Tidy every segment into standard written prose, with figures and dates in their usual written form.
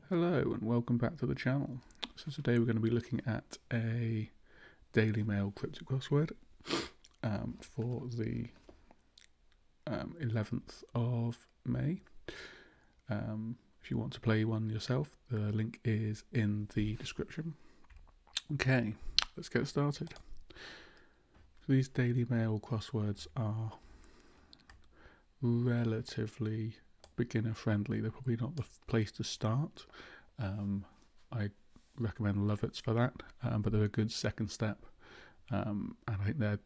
Hello and welcome back to the channel. So today we're going to be looking at a Daily Mail cryptic crossword for the 11th of May. If you want to play one yourself, the link is in the description. Okay, let's get started. So these Daily Mail crosswords are relatively beginner friendly. They're probably not the place to start. I recommend Lovitz for that, but they're a good second step, and I think they're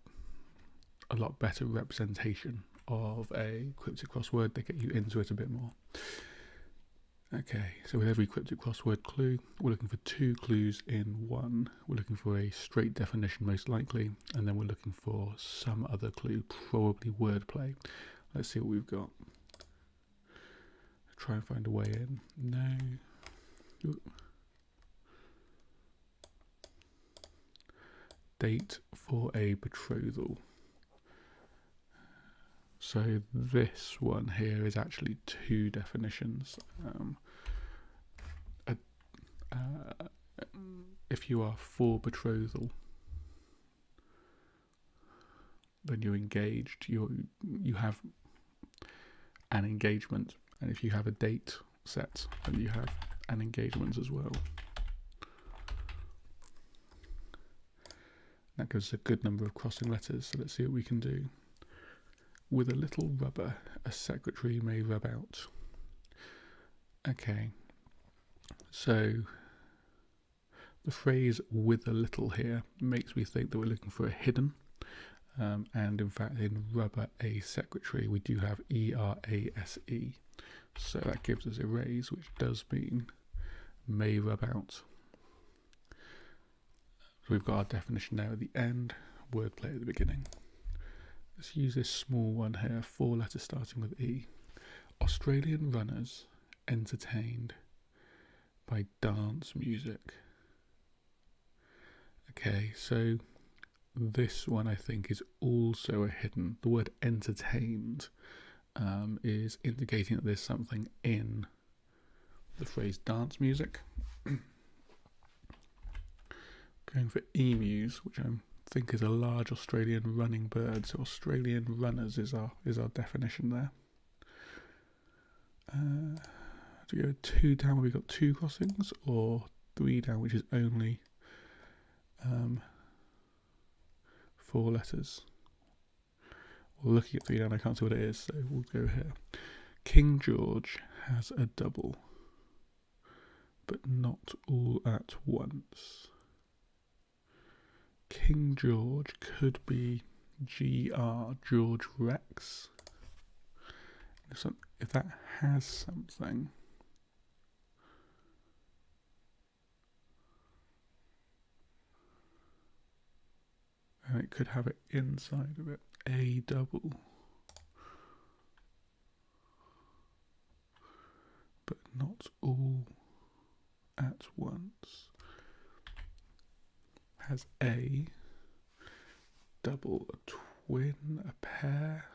a lot better representation of a cryptic crossword. They get you into it a bit more. Okay, so with every cryptic crossword clue, we're looking for 2 clues in one. We're looking for a straight definition most likely, and then we're looking for some other clue, probably wordplay. Let's see what we've got. Try and find a way in. No. Date for a betrothal. So this one here is actually 2 definitions. If you are for betrothal, then you're engaged. You have an engagement, and if you have a date set, then you have an engagement as well. That gives us a good number of crossing letters, so let's see what we can do. With a little rubber, a secretary may rub out. Okay, so the phrase with a little here makes me think that we're looking for a hidden, and in fact in rubber a secretary we do have E-R-A-S-E, so that gives us erase, which does mean may rub out. So we've got our definition now at the end, wordplay at the beginning. Let's use this small one here, 4 letters starting with E. Australian runners entertained by dance music. Okay, so this one I think is also a hidden. The word entertained is indicating that there's something in the phrase dance music. Going for emus, which I think is a large Australian running bird. So Australian runners is our definition there. To go 2 down, we've got 2 crossings, or 3 down, which is only 4 letters. Well, looking at 3 down, I can't see what it is, so we'll go here. King George has a double, but not all at once. King George could be GR, George Rex. If that has something, and it could have it inside of it, a double, but not all at once. Has a double, a twin, a pair.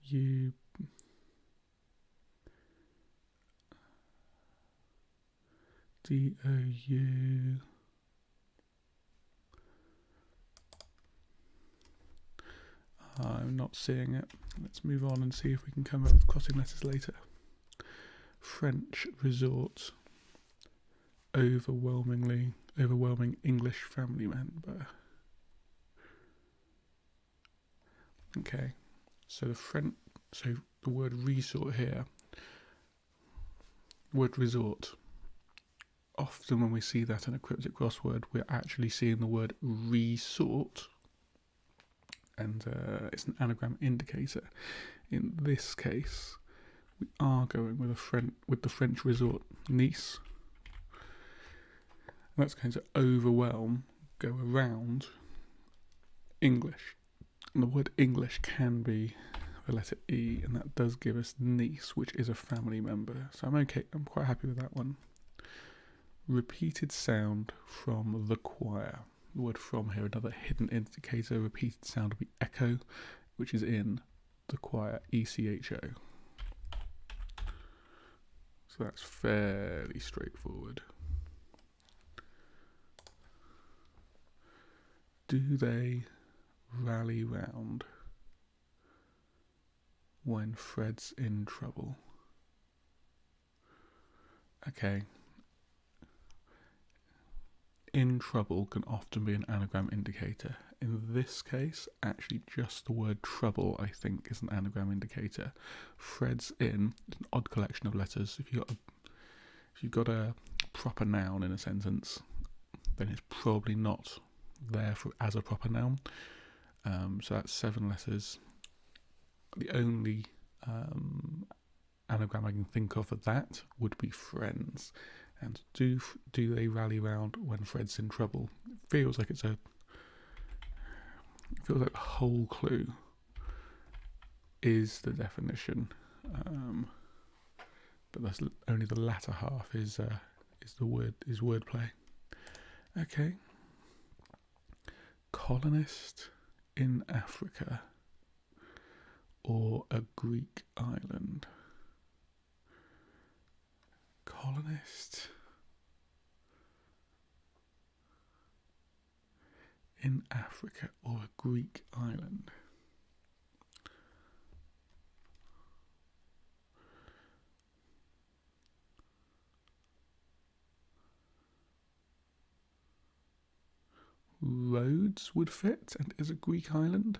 U D-O-U. I'm not seeing it. Let's move on and see if we can come up with crossing letters later. French resort. Overwhelming English family member. Okay, so the word resort here. Word resort. Often when we see that in a cryptic crossword, we're actually seeing the word resort, and it's an anagram indicator. In this case, we are going with the French resort, Nice. And that's going to overwhelm, go around English. And the word English can be the letter E, and that does give us Nice, which is a family member. So I'm quite happy with that one. Repeated sound from the choir. the word from here, another hidden indicator, repeated sound will be echo, which is in the choir ECHO. So that's fairly straightforward. Do they rally round when Fred's in trouble? Okay. In trouble can often be an anagram indicator. In this case, actually just the word trouble, I think, is an anagram indicator. Fred's in is an odd collection of letters. If you've got a proper noun in a sentence, then it's probably not there as a proper noun. So that's 7 letters. The only anagram I can think of for that would be friends. And do they rally round when Fred's in trouble? It feels like the whole clue is the definition, but that's only the latter half is wordplay. Okay. Colonist in Africa or a Greek island? Colonist in Africa or a Greek island? Rhodes would fit and is a Greek island.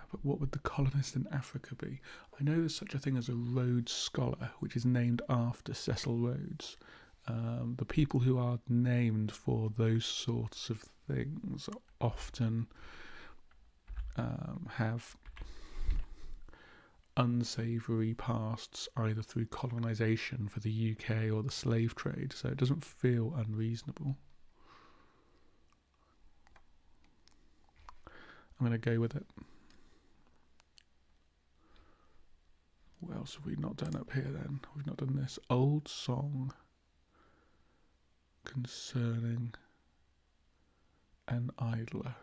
But what would the colonist in Africa be? I know there's such a thing as a Rhodes Scholar, which is named after Cecil Rhodes. The people who are named for those sorts of things often have unsavoury pasts, either through colonisation for the UK or the slave trade, so it doesn't feel unreasonable. I'm going to go with it. What else have we not done up here then? We've not done this. Old song concerning an idler.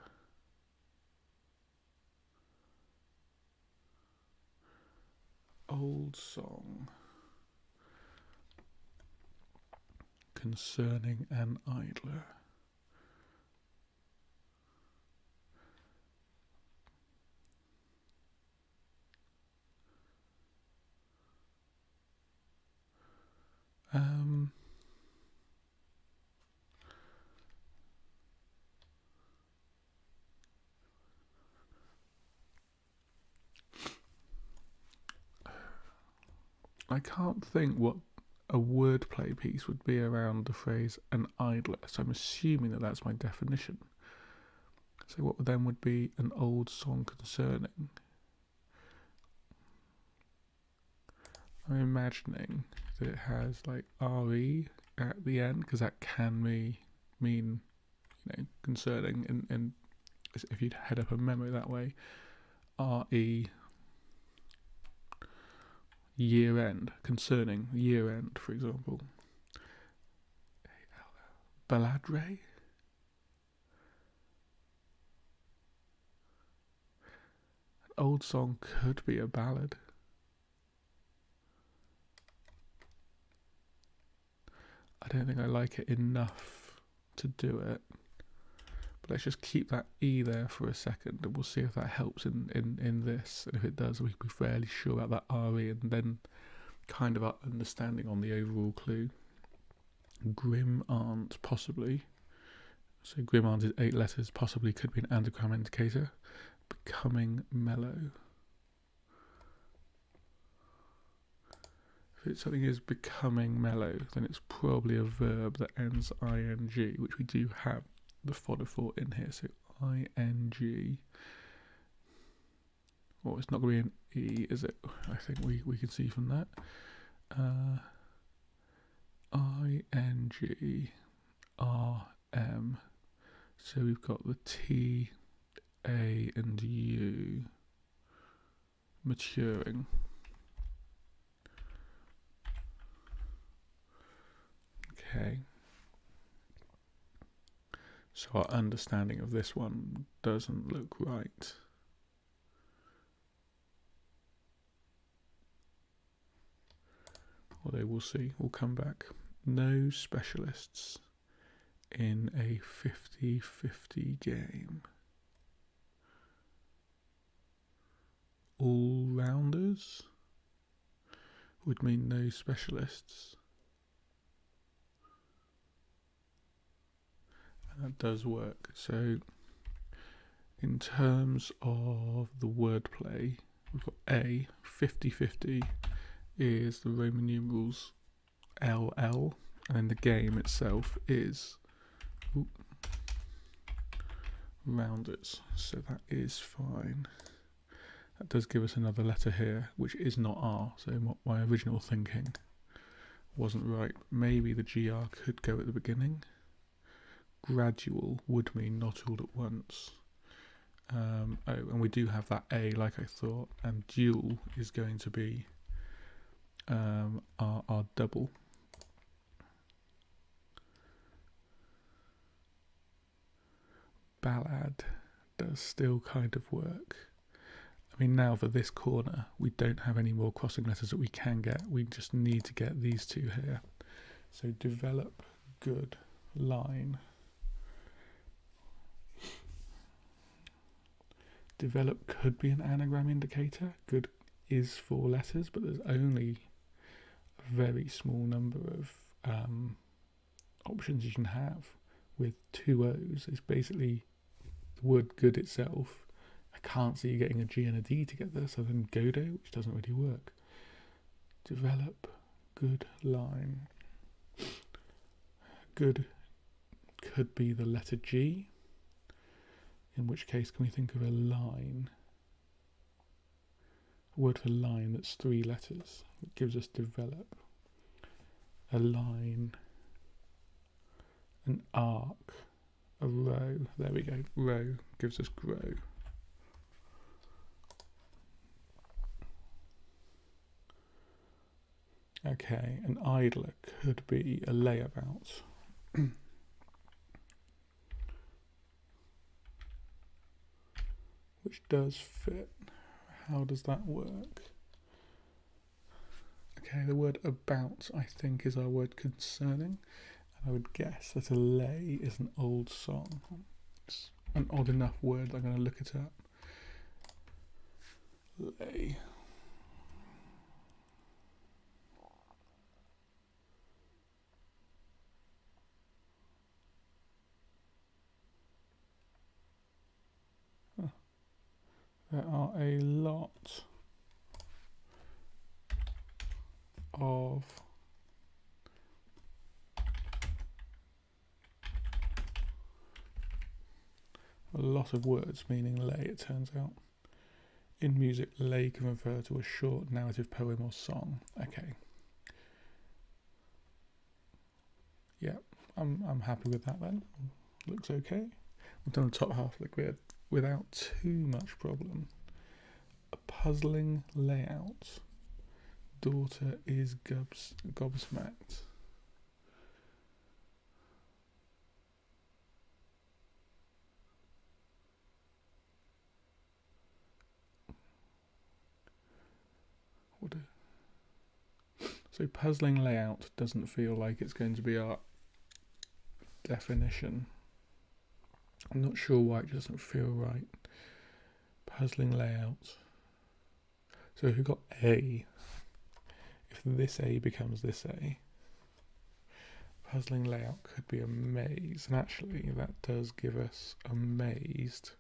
Old song concerning an idler. I can't think what a wordplay piece would be around the phrase an idler, so I'm assuming that that's my definition. So what then would be an old song concerning? I'm imagining that it has like RE at the end, because that can mean concerning, and if you'd head up a memo that way, RE year end, concerning year end, for example. Baladre? An old song could be a ballad. I don't think I like it enough to do it. But let's just keep that E there for a second, and we'll see if that helps in this. And if it does, we can be fairly sure about that RE, and then kind of our understanding on the overall clue. Grim aunt, possibly. So grim aunt is 8 letters, possibly could be an anagram indicator. Becoming mellow. If something is becoming mellow, then it's probably a verb that ends ing, which we do have the fodder for in here. So ing. Well, it's not going to be an E, is it? I think we can see from that. ing, rm. So we've got the T, A, and U maturing. Okay. So our understanding of this one doesn't look right. Although we'll see, we'll come back. No specialists in a 50-50 game. All-rounders would mean no specialists. And that does work. So in terms of the wordplay, we've got A, 50-50 is the Roman numerals LL, and then the game itself is rounders. So that is fine. That does give us another letter here, which is not R, so my original thinking wasn't right. Maybe the GR could go at the beginning. Gradual would mean not all at once. Oh, and we do have that A like I thought, and dual is going to be our double. Ballad does still kind of work. I mean, now for this corner, we don't have any more crossing letters that we can get. We just need to get these two here. So develop, good, line. Develop could be an anagram indicator. Good is 4 letters, but there's only a very small number of options you can have with 2 O's. It's basically the word good itself. I can't see you getting a G and a D together, so then godo, which doesn't really work. Develop, good, line. Good could be the letter G, in which case can we think of a line? A word for line that's 3 letters. It gives us develop. A line, an arc, a row. There we go. Row gives us grow. Okay, an idler could be a layabout. Which does fit. How does that work? Okay, the word about, I think, is our word concerning. And I would guess that a lay is an old song. It's an odd enough word, I'm going to look it up. Lay. There are a lot of words meaning lay, it turns out. In music, lay can refer to a short narrative poem or song. Okay. Yeah, I'm happy with that then. Looks okay. We've done the top half of the grid without too much problem. A puzzling layout. Daughter is gobsmacked. So puzzling layout doesn't feel like it's going to be our definition. I'm not sure why it doesn't feel right. Puzzling layout. So if we've got A, if this A becomes this A, puzzling layout could be a maze. And actually that does give us amazed.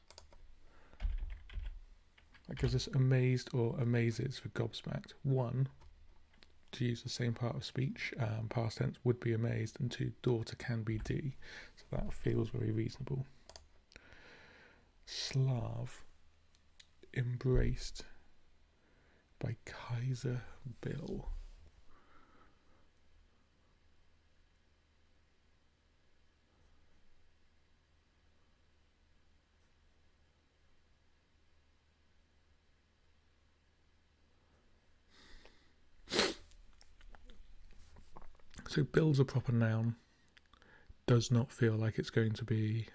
That gives us amazed or amazes for gobsmacked. 1, to use the same part of speech, past tense would be amazed, and 2, daughter can be D. So that feels very reasonable. Slav, embraced by Kaiser Bill. So Bill's a proper noun. Does not feel like it's going to be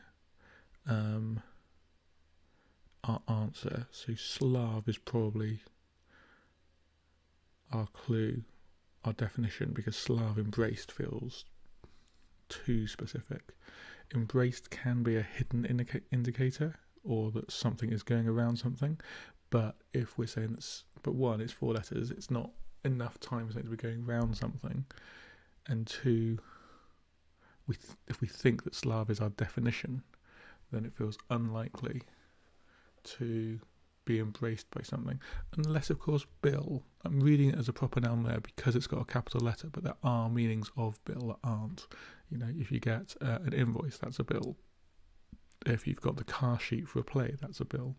our answer. So Slav is probably our clue, our definition, because Slav embraced feels too specific. Embraced can be a hidden indicator, or that something is going around something, but if we're saying that's, but one, it's 4 letters, it's not enough time for something to be going around something, and two, if we think that Slav is our definition, then it feels unlikely to be embraced by something, unless of course bill, I'm reading it as a proper noun there because it's got a capital letter, but there are meanings of bill that aren't. You know, if you get an invoice, that's a bill. If you've got the car sheet for a play, that's a bill.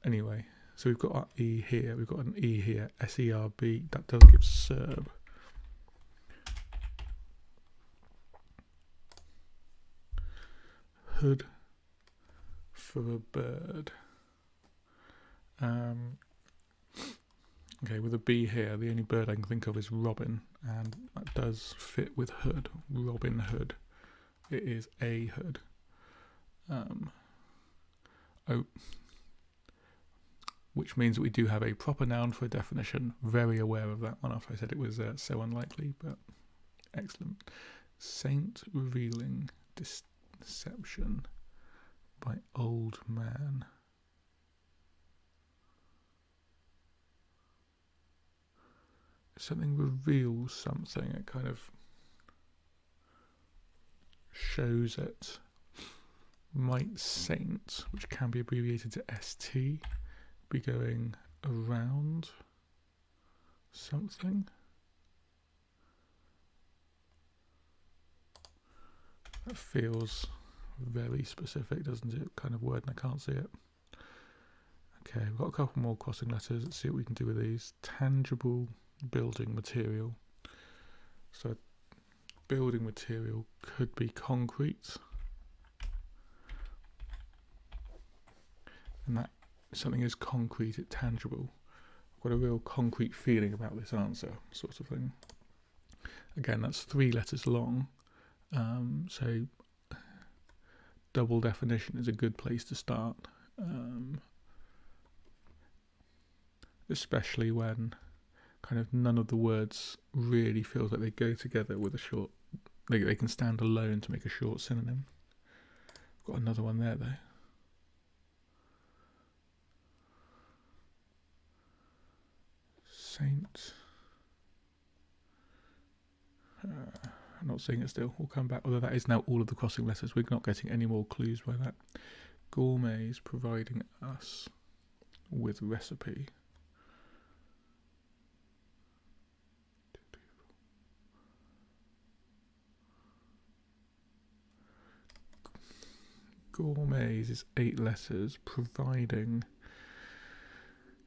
Anyway, so we've got our E here, we've got an E here, SERB, that does give serb. Hood for a bird. Okay, with a B here, the only bird I can think of is robin, and that does fit with hood. Robin Hood. It is a hood. Which means that we do have a proper noun for a definition. Very aware of that one after I said it was so unlikely, but excellent. Saint revealing deception by old man. Something reveals something, it kind of shows it. Might saint, which can be abbreviated to ST, be going around something? That feels very specific, doesn't it? Kind of word, and I can't see it. Okay, we've got a couple more crossing letters. Let's see what we can do with these. Tangible building material. So building material could be concrete, and that something is concrete, it's tangible. I've got a real concrete feeling about this answer, sort of thing. Again, that's 3 letters long, so double definition is a good place to start, especially when kind of none of the words really feels like they go together with a short, they can stand alone to make a short synonym. I've got another one there though. Saint. I'm not seeing it still. We'll come back. Although that is now all of the crossing letters. We're not getting any more clues by that. Gourmets providing us with recipe. Gourmets is 8 letters. Providing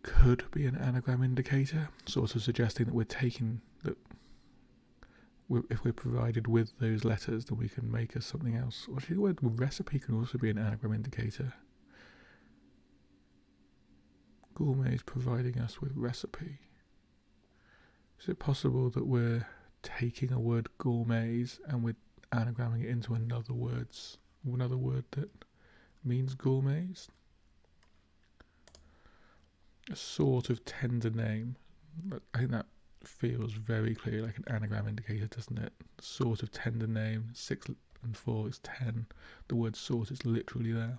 could be an anagram indicator, sort of suggesting that we're taking that. If we're provided with those letters, then we can make us something else. Actually, the word recipe can also be an anagram indicator. Gourmets providing us with recipe. Is it possible that we're taking a word gourmets and we're anagramming it into another word that means gourmets? A sort of tender name. I think that feels very clearly like an anagram indicator, doesn't it? Sort of tender name. 6 and 4 is 10. The word sort is literally there.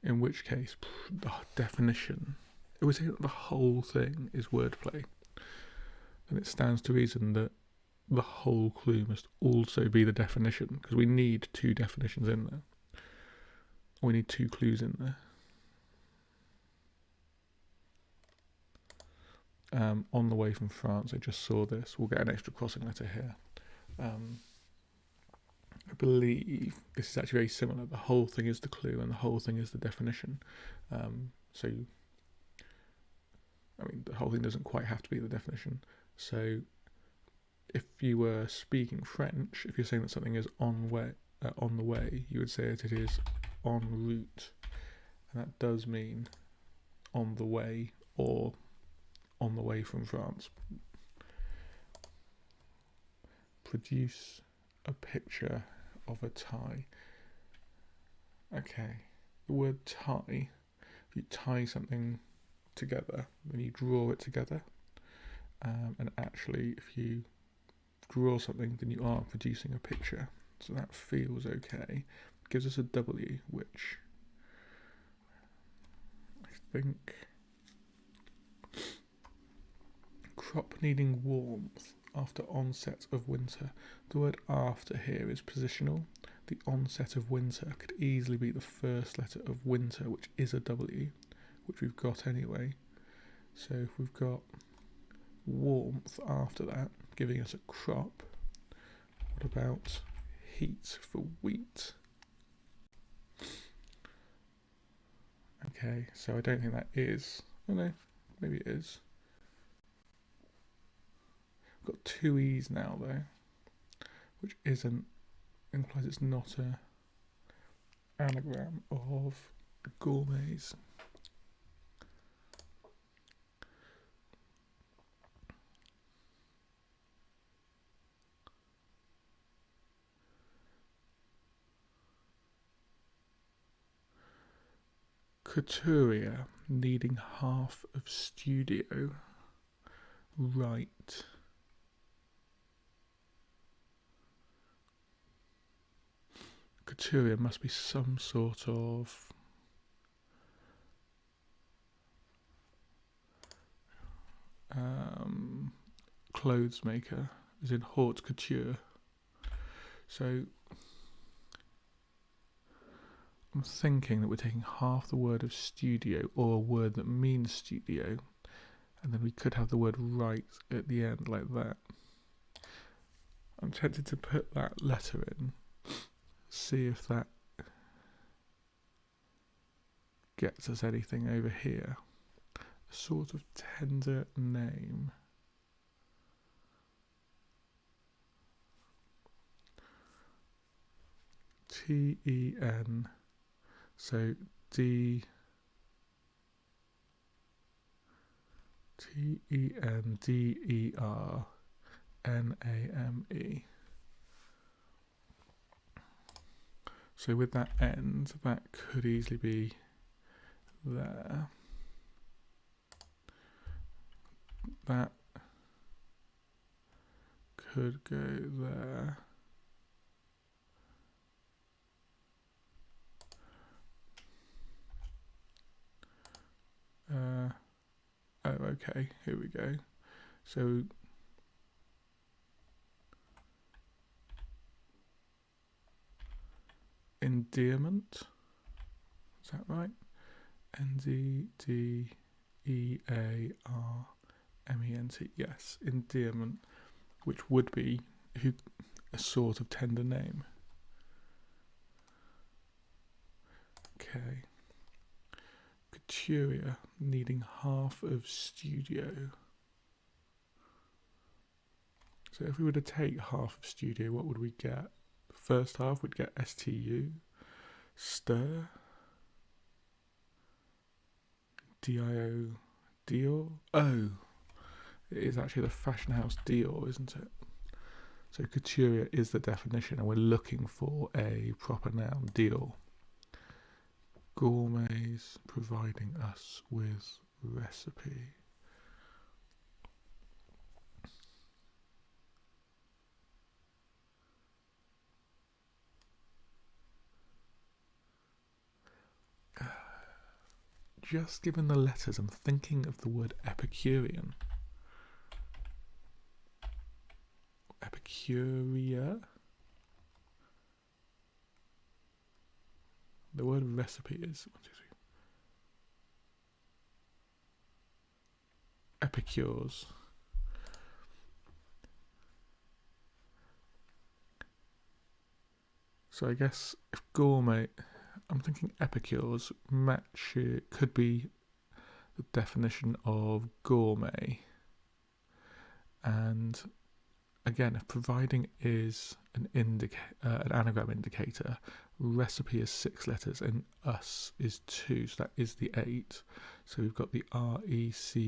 In which case, the definition, it would say that the whole thing is wordplay. And it stands to reason that the whole clue must also be the definition, because we need 2 definitions in there. We need 2 clues in there. On the way from France, I just saw this. We'll get an extra crossing letter here. I believe this is actually very similar. The whole thing is the clue and the whole thing is the definition. So, I mean, the whole thing doesn't quite have to be the definition. So, if you were speaking French, if you're saying that something is on the way, you would say that it is en route, and that does mean on the way or on the way from France. produce a picture of a tie. Okay, the word tie, if you tie something together, then you draw it together. And actually, if you draw something, then you are producing a picture. So that feels okay. It gives us a W, which I think crop needing warmth after onset of winter. The word after here is positional. The onset of winter could easily be the first letter of winter, which is a W, which we've got anyway. So if we've got warmth after that, giving us a crop, what about heat for wheat? Okay, so I don't think that is. Oh no, maybe it is. We've got two E's now though, which implies it's not a anagram of gourmets. Couturier needing half of studio. Right. Couturier must be some sort of clothes maker, as in haute couture. So I'm thinking that we're taking half the word of studio, or a word that means studio, and then we could have the word right at the end like that. I'm tempted to put that letter in, see if that gets us anything over here. A sort of tender name. T-E-N, so D T-E-N-D-E-R-N-A-M-E. So with that end, that could easily be there. That could go there. Oh, okay, here we go. So endearment, is that right? N-D-D-E-A-R-M-E-N-T, yes, endearment, which would be a sort of tender name. Okay. Couturier needing half of studio. So if we were to take half of studio, what would we get? The first half would get STU, stir, DIO, Dior. Oh, it is actually the fashion house Dior, isn't it? So couturier is the definition, and we're looking for a proper noun, Dior. Gourmets providing us with recipe. Just given the letters, I'm thinking of the word Epicurean. Epicurea. The word recipe is 1, 2, 3. Epicures. So I guess if gourmet, I'm thinking epicures match could be the definition of gourmet. And again, if providing is an anagram indicator, recipe is 6 letters and us is 2, so that is the 8. So we've got the RECIPES.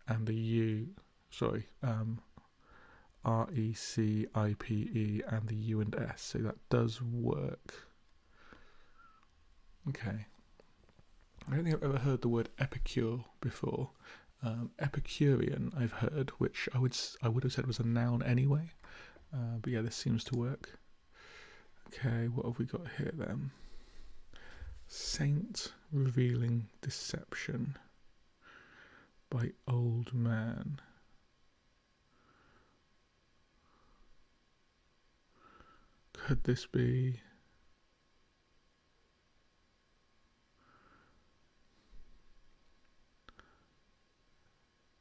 and the U, sorry, RECIPE and the U and S, so that does work. Okay. I don't think I've ever heard the word epicure before. Epicurean I've heard, which I would have said was a noun anyway. But yeah, this seems to work. Okay, what have we got here then? Saint revealing deception by old man. Could this be?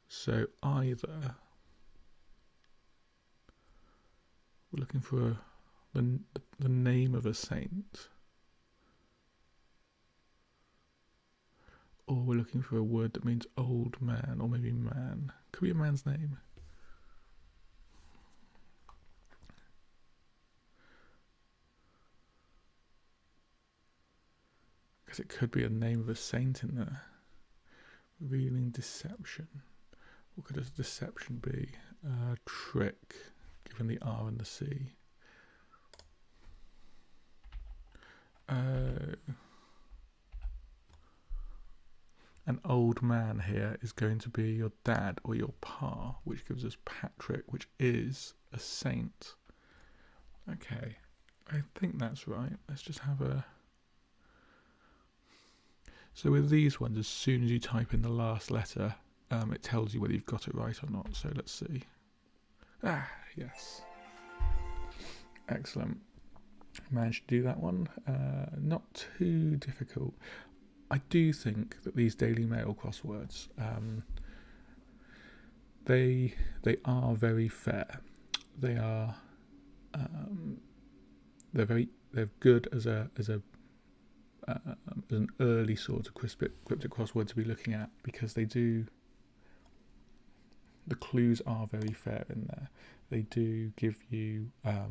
So either we're looking for the name of a saint, or we're looking for a word that means old man, or maybe man. Could be a man's name. Because it could be a name of a saint in there. Revealing deception. What could a deception be? Trick, given the R and the C. An old man here is going to be your dad or your pa, which gives us Patrick, which is a saint. Okay, I think that's right. Let's just have a... So with these ones, as soon as you type in the last letter, it tells you whether you've got it right or not. So let's see. Ah, yes. Excellent. Managed to do that one. Not too difficult. I do think that these Daily Mail crosswords, they are very fair. They are they're good as an early sort of cryptic crossword to be looking at, because the clues are very fair in there. They do give you a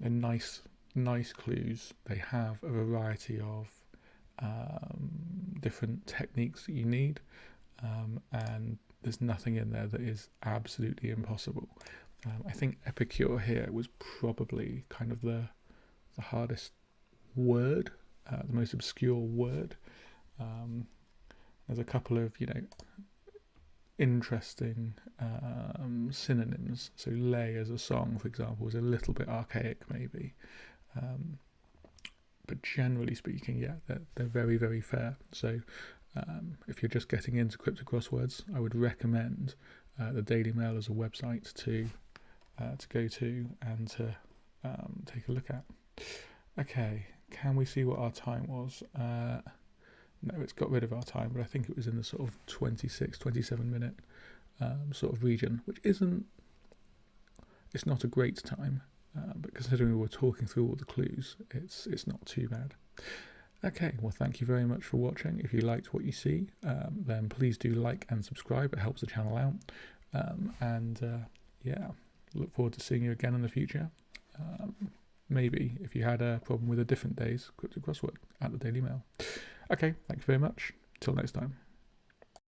nice clues. They have a variety of different techniques that you need, and there's nothing in there that is absolutely impossible. I think epicure here was probably kind of the hardest word, the most obscure word. There's a couple of interesting synonyms. So lay as a song, for example, is a little bit archaic maybe, but generally speaking, yeah, they're very, very fair. So if you're just getting into cryptic crosswords, I would recommend the Daily Mail as a website to go to and to take a look at. Okay, can we see what our time was? No, it's got rid of our time, but I think it was in the sort of 26-27 minute sort of region, which it's not a great time, but considering we were talking through all the clues, it's not too bad. Okay, well, thank you very much for watching. If you liked what you see, then please do like and subscribe. It helps the channel out. Yeah, look forward to seeing you again in the future. Maybe if you had a problem with a different day's cryptic crossword at the Daily Mail. Okay, thanks very much. Till next time.